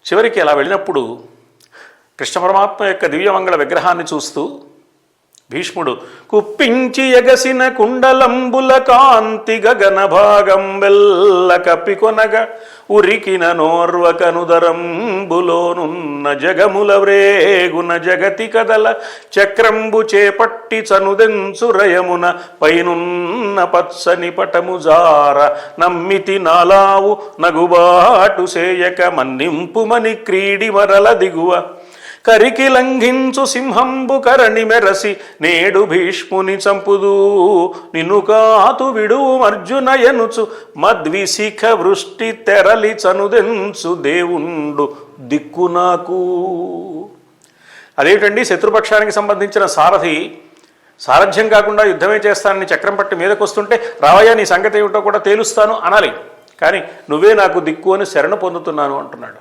చివరికి అలా వెళ్ళినప్పుడు కృష్ణ పరమాత్మ యొక్క దివ్యమంగళ విగ్రహాన్ని చూస్తూ భీష్ముడు కుప్పించి ఎగసిన కుండలంబుల కాంతి గగన భాగం వెల్ల కప్పికొనగ ఉరికిన నోర్వకనుదరంబులోనున్న జగముల వ్రేగున జగతి కదల చక్రంబు చేపట్టి చనుదెంచురయమున పైనున్న పచ్చని పటముజార నమ్మితి నాలావు నగుబాటు సేయక మన్నింపుమని క్రీడి మరల దిగువ కరికి లంఘించు సింహంబు కరణి మెరసి నేడు భీష్ముని చంపుదు నిన్ను కాతు విడువు అర్జున ఎనుచు మద్విశిఖ వృష్టి తెరలి చనుదెంచు దేవుండు దిక్కు నాకు. అదేమిటండి, శత్రుపక్షానికి సంబంధించిన సారథి సారథ్యం కాకుండా యుద్ధమే చేస్తానని చక్రం పట్టి మీదకు వస్తుంటే రావయ్య నీ సంగతి ఏమిటో కూడా తేలుస్తాను అనాలి, కానీ నువ్వే నాకు దిక్కు అని శరణు పొందుతున్నాను అంటున్నాడు.